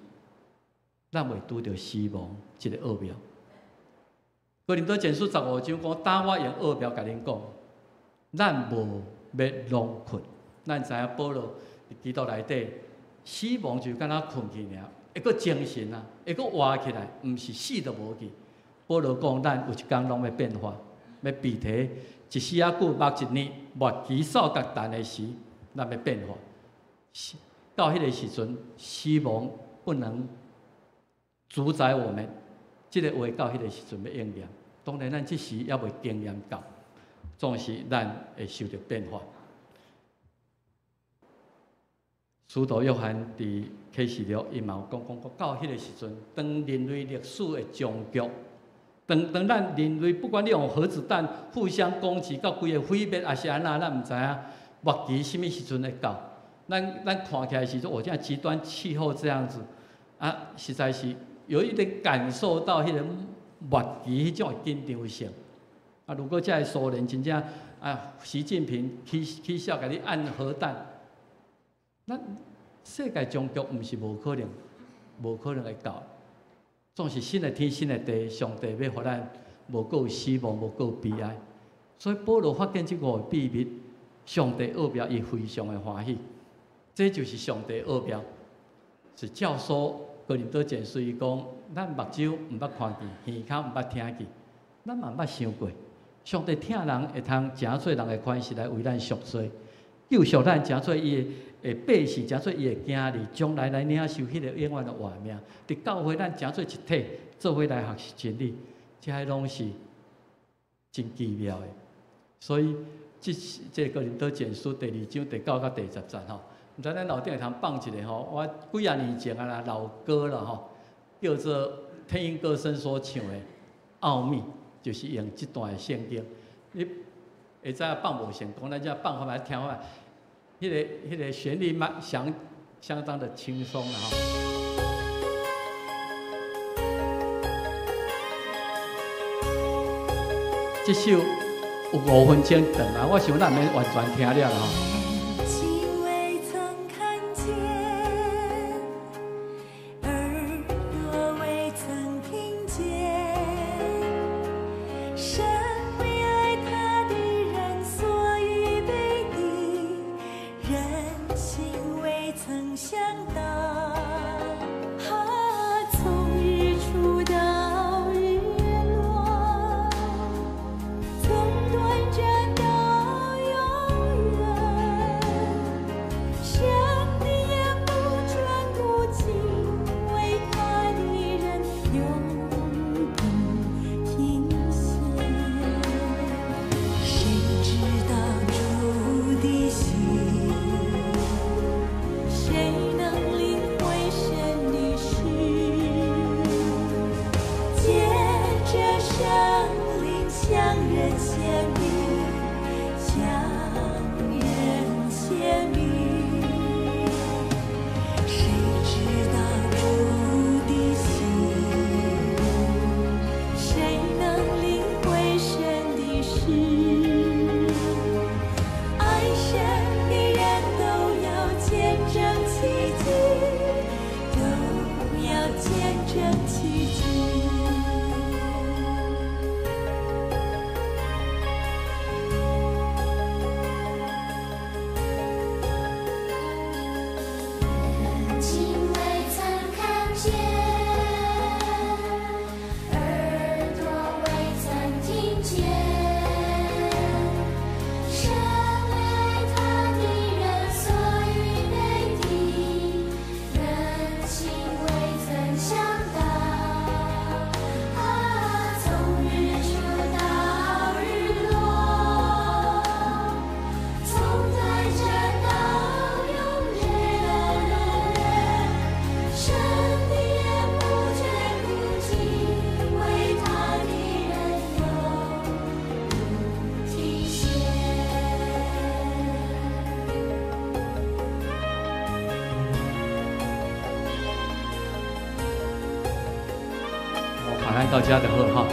S2: 咱未拄着死亡这个奥妙。哥林多前书15章讲，当我用奥妙甲恁讲，咱无要浪困。咱知影保罗伫基督内底，死亡就敢若困去尔，会阁精神啊，会阁活起来，毋是死都无去。保罗讲，咱有一天拢要变化，要被提，一时啊久，目一年，莫期扫各等的时。咱要变化，到迄个时阵，死亡不能主宰我们。这个话到迄个时阵要应验。当然，咱即时也未经验到，总是咱会受到变化。使徒约翰伫启示录，伊嘛有讲到迄个时阵，当人类历史的终局，当咱人类不管你用核子弹互相攻击，到规个毁灭，还是安那，咱毋知影。末期什么时阵会到？咱看起来是说，我现在极端气候这样子，实在是有一点感受到迄个末期迄种紧张性。啊，如果这个苏联真正啊，习近平起笑甲你按核弹，咱世界终局毋是无可能会到。总是新的天新的地，上帝要互咱无够希望，无够悲哀。所以保罗发现这个秘密，上帝奥妙，伊非常的欢喜。这就是上帝奥妙，是教唆哥林多前书伊讲，咱目睭毋捌看见，耳孔毋捌听见，咱嘛毋捌想过。上帝疼人会通诚做人的款式来为咱赎罪，救赎咱诚做伊的百姓，诚做伊的囝儿，将来来领受迄个永远的活命。伫教会咱诚做一体，做伙来学习真理，这些拢是真奇妙的。所以这个哥林多前书第2章第9到第10节吼。毋知咱楼顶会通放一个吼，我几啊年前啊啦老歌啦吼，叫做天音歌声所唱的《奥秘》，就是用这段的圣经。你会知影放无成功，咱只放回来听下，迄个旋律嘛相当的轻松啦吼。这首有5分钟长啊，我想咱免完全听了吼。到遮就好哈。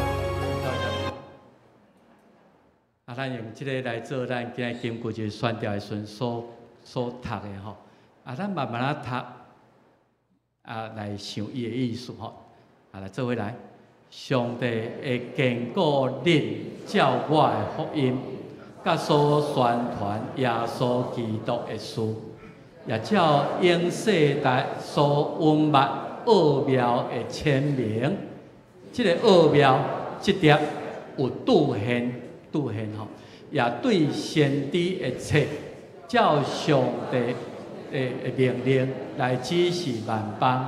S2: 啊，咱用这个来做咱今日经过就是宣调的时阵所读的吼。啊，咱慢慢啊读，啊来想伊的意思吼。啊，来做伙来，上帝会坚固恁照我的福音，甲所宣传耶稣基督的事，也照永世代所温密奥妙的签名。这个奥妙，这点有兑现吼，也对先知的册，照上帝的命令来指示万邦，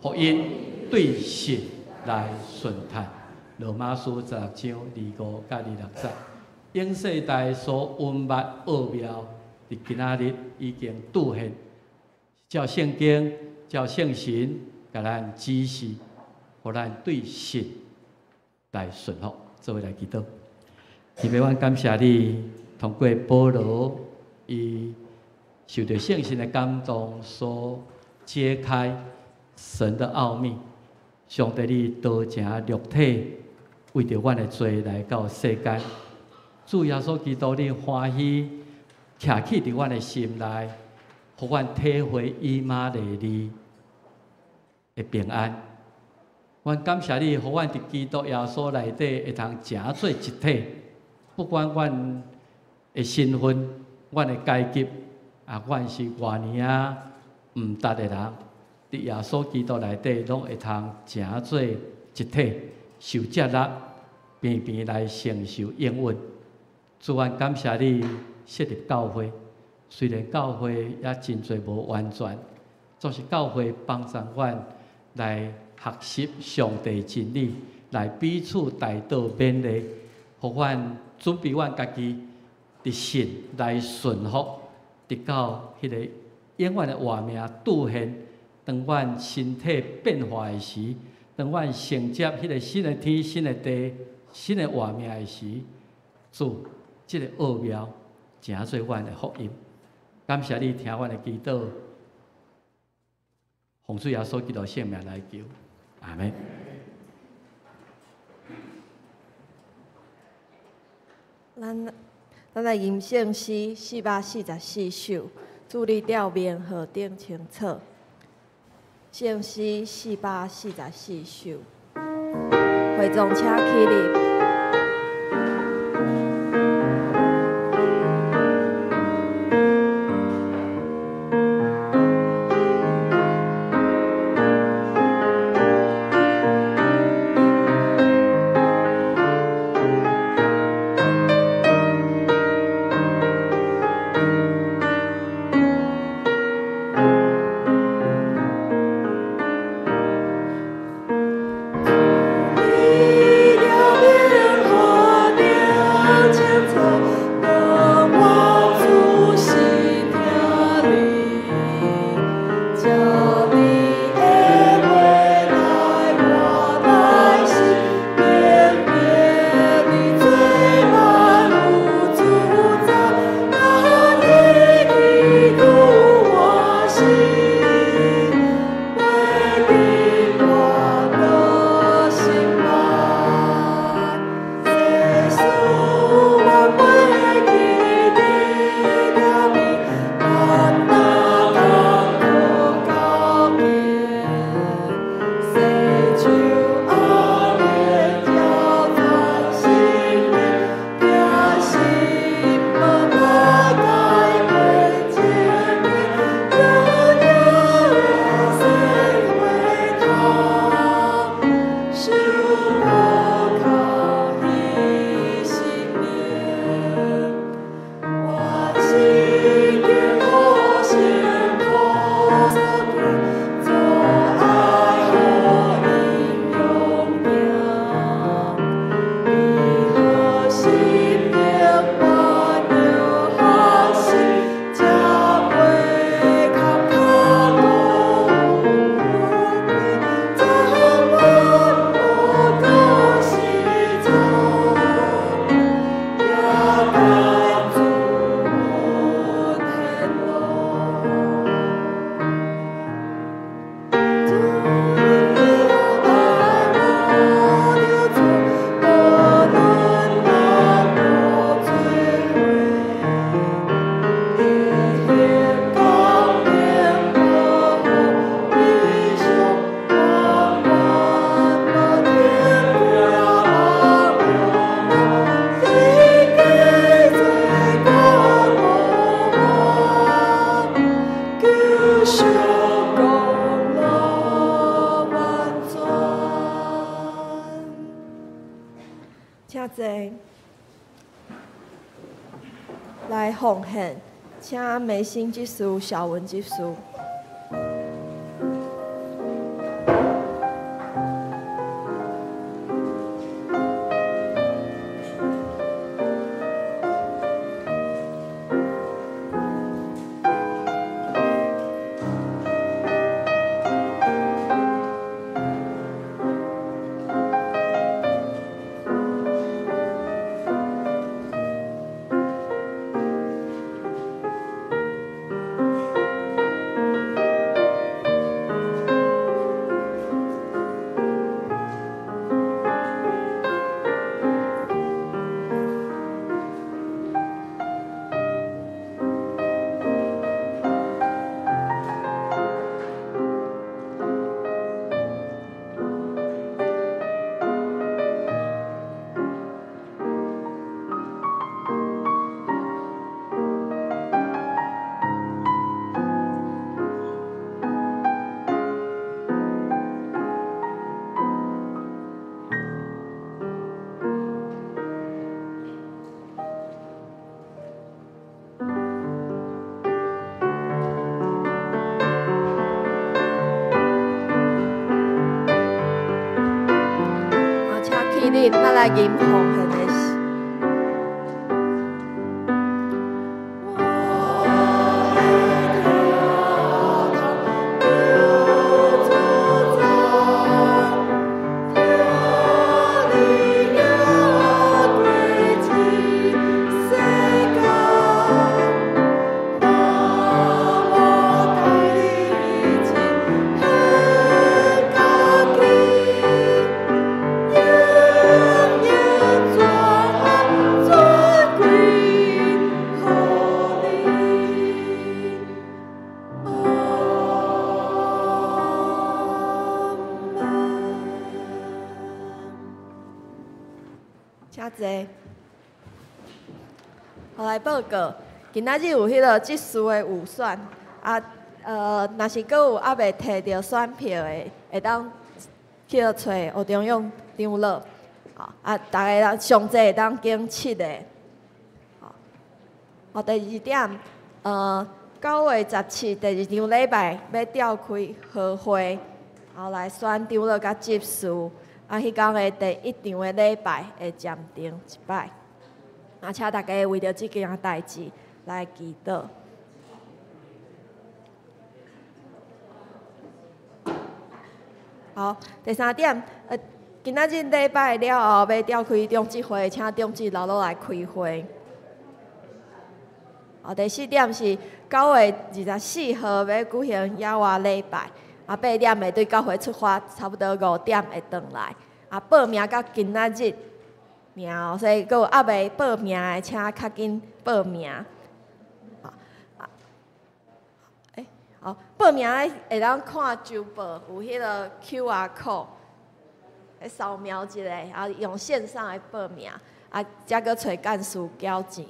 S2: 福音对实来顺探。罗马书16章25到26节，永世代所温密奥妙，伫今仔日已经兑现，照圣经，照圣神，甲咱指示。互咱对神来顺服，做伙来祈祷。天父，阮感谢你，通过保罗，伊受到圣神的感动，所揭开神的奥秘。上帝，你道成肉体为着阮的罪来到世间。主耶稣基督，你欢喜徛起伫阮的心内，互阮体会以马内利的平安。阮感谢你，互阮伫基督耶稣内底会通成做一体。不管阮的身份、阮的阶级，阮是偌年毋值的人，伫耶稣基督内底拢会通成做一体，受接纳，平平来承受应允。主，阮感谢你设立教会，虽然教会也真侪无完全，总是教会帮助阮来学习上帝真理，来彼此带导勉励，互阮准备阮家己伫信来顺服，直到迄个永远的活命兑现。当阮身体变化的时，当阮承接迄个新的天、新的地、新的活命的时，主，这个奥妙成做阮的福音。感谢你听阮的祈祷，奉主耶稣基督圣名来求，阿门。
S1: 咱来吟圣诗444首，注你调面和顶清楚。圣诗444首，会众请起立。来奉献，请梅心执事、小文执事。恁，咱来吟奉献的诗。请坐。我来报告，今仔日有迄个职事的预选，若是阁有还袂摕到选票的，会当去找学中央长老，大家人上济会当经7个。第二点，9月17第二场礼拜要召开和会，后来选长老甲职事。迄天的第1场的礼拜会暂停一摆，请大家为着即件代志来祈祷。好，第3点，今仔日礼拜了后要召开中职会，请中职老老来开会。第4点是9月24号要举行野外礼拜。8点会对教会出发，差不多5点会转来。报名到今仔日名，所以阁有还未报名的，请较紧报名。好，报名会当看周报，有迄个 QR code， 扫描一下，用线上来报名，才阁找干事缴钱。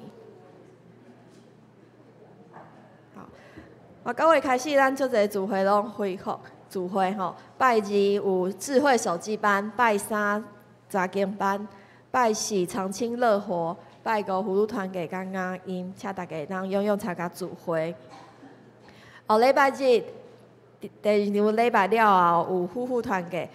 S1: 9月开始，咱足侪聚会拢恢复聚会吼。拜二有智慧手机班，拜3查经班，拜4长青乐活，拜5葫芦团给刚刚因，请大家当踊跃参加聚会。礼拜日第2场礼拜了后，有夫妇团给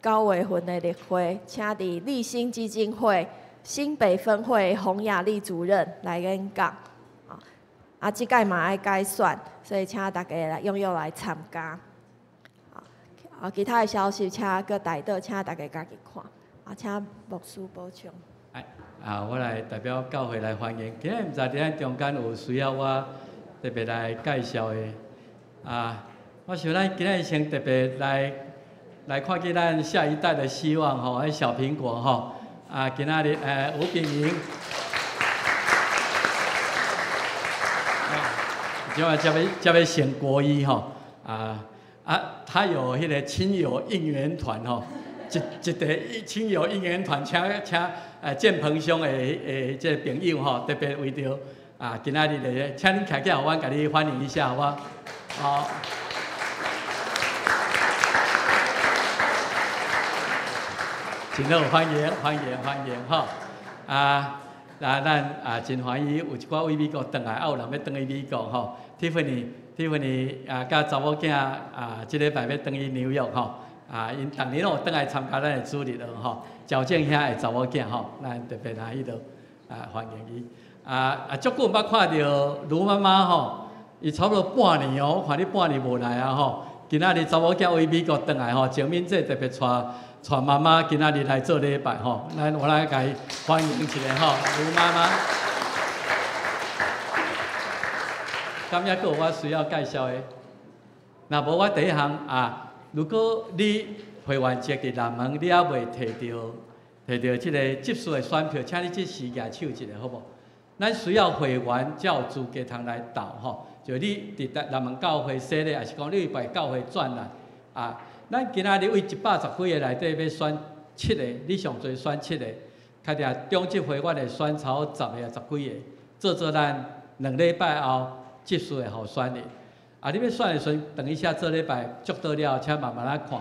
S1: 9月份的例会，请伫立新基金会新北分会洪雅丽主任来演讲。即届嘛爱改选，所以请大家来踊跃来参加。其他的消息，请搁台岛，请大家家己看。请牧师补充。
S2: 我来代表教会来欢迎。今日毋知伫咱中间有需要我特别来介绍的。我想咱今日先特别来看见咱下一代的希望吼，迄小苹果吼。今仔日吴炳莹。就要升国一吼，他有迄个亲友应援团吼，一个亲友应援团，请建鹏兄的这朋友吼，特别为着今仔日的，请恁徛起来，我甲你欢迎一下，好不好？好。真好，欢迎吼！咱真欢喜，有一寡位美国转来，有人要转去美国吼。Tiffany 甲查某囝即礼拜要转去纽约吼。因逐年有转来参加咱的主日学吼。矫正遐的查某囝吼，咱特别来迄度欢迎伊。足久毋捌看到卢妈妈吼，伊差不多半年哦，我看你半年无来吼。今仔日查某囝为美国转来吼，前面这特别带妈妈今仔日来做礼拜吼，我来甲伊欢迎一下吼，卢妈妈。敢还有我需要介绍的？若无我第一项如果你会员节伫南门，你还未摕到即个集数的选票，请你即时举手一下，好无？咱需要会员才有资格通来投吼，就你伫南门教会说咧，还是讲你拜教会转来咱今仔日为110几个内底要选7个，你上最选7个，确定中职会馆会选超10个、10几个，做咱2礼拜后集数的候选人。你要选的时阵，等一下这礼拜接到了，请慢慢来看。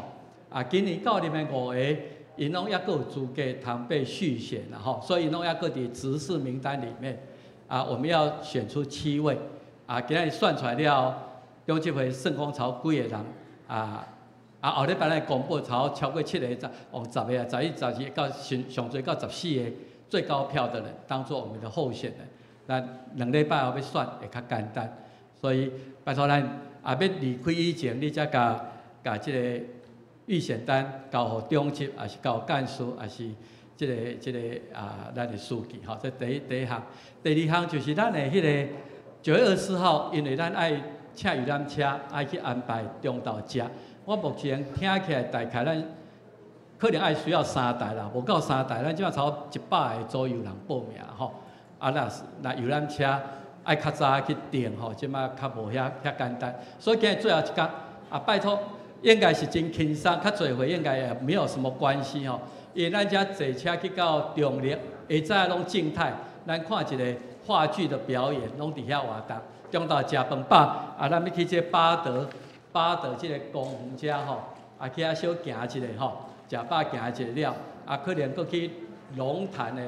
S2: 今年到你们5个，因拢还阁有资格通被续选啦吼，所以因拢还阁伫直视名单里面。我们要选出7位。今仔日选出来了，中职会圣公潮几个人啊，后礼拜咱公布超过7个，往10个、11、12到上最到14个最高票的人当做我们的候选人。咱2礼拜后要选会较简单，所以拜托咱要离开以前，你才甲即个预选单交互中级，还是交干事，还是即个咱的书记吼。这第一项，第二项就是咱的迄个9月24号，因为咱爱请游览车，爱去安排中昼食。我目前听起来大概咱可能爱需要3台啦，无够3台，咱即马差不多100个左右人报名吼。啊，那游览车爱较早去订吼，即马较无遐简单。所以今日最后一天啊，拜托，应该是真轻松，较侪回应该也没有什么关系吼。因为咱遮坐车去到中立，下早拢静态，咱看一个话剧的表演，拢伫遐活动。中昼食饭饱，啊，咱要去这巴德这个公园遮吼，啊去遐小行一下吼，食饱行一下了，啊可能搁去龙潭的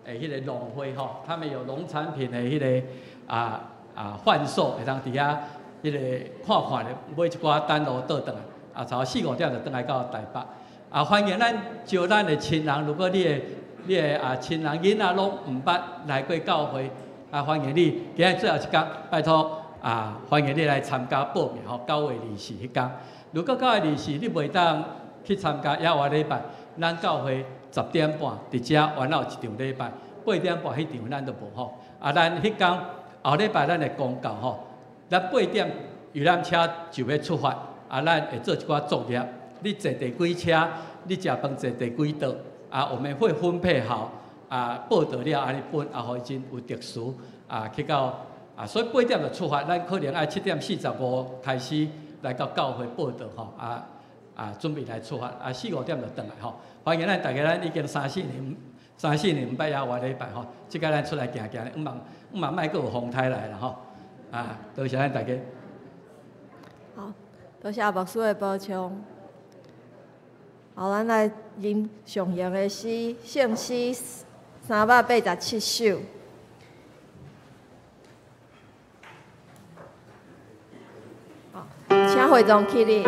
S2: 迄个农会吼，他们有农产品的迄个贩售，会当伫遐迄个看看咧，买一寡单路倒转来，啊，差不多4、5点就倒来到台北。啊，欢迎咱招咱的亲人，如果你的亲人囡仔拢毋捌来过教会，啊，欢迎你，今日最后一天，拜托欢迎你来参加报名吼，9月24迄天。如果9月24你袂当去参加，也话礼拜，咱教会10点半伫遮完了一场礼拜，8点半迄场咱都无吼。啊，咱迄天后礼拜咱会公告吼，咱8点游览车就要出发，啊，咱会做一寡作业。你坐第几车，你食饭坐第几道，啊，我们会分配好，报道了安尼分，互伊真有特殊，去到所以8点就出发，咱可能爱7点45开始来到教会报道吼，准备来出发，4、5点就转来吼。欢迎咱大家，咱已经3、4年毋捌也话礼拜吼，即个咱出来行行，毋茫莫阁有风台来啦吼，多谢咱大家。
S1: 好，多谢牧师的补充。好，咱来吟上行的诗，圣诗387首。好，请会众起立。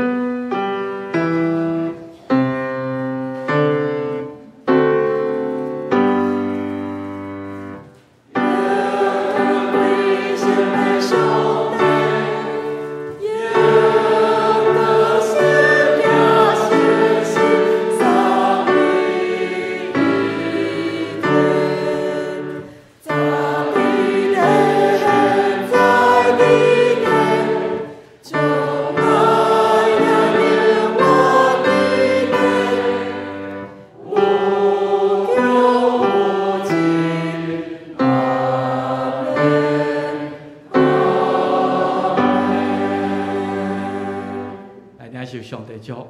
S1: 上帝祝福，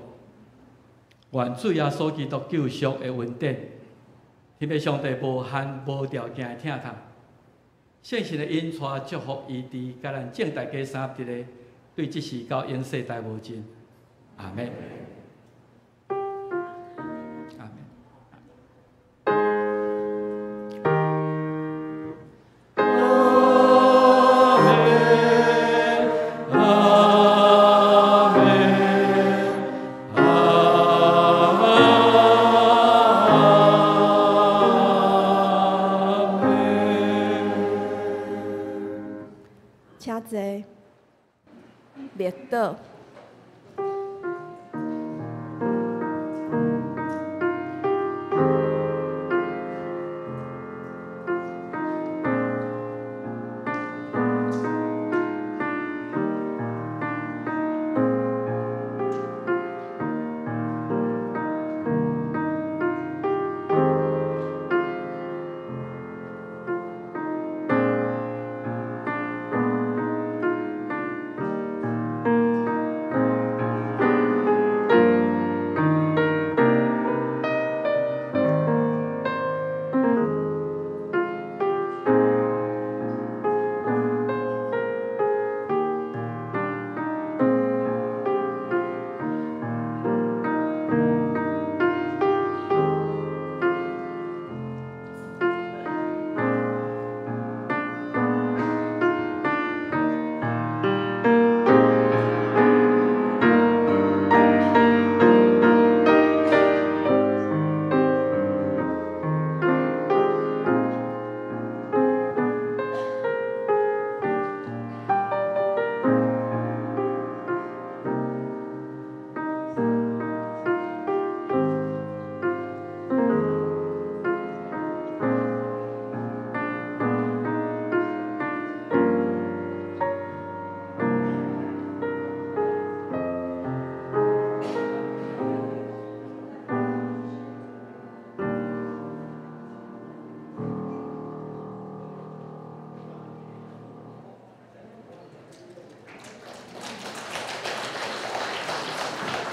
S1: 愿主耶稣基督救赎的恩典，特别上帝无限无条件的疼痛，圣神的恩赐祝福医治，甲咱正大家三一个对即时到永世代无尽。阿门。请坐，列倒。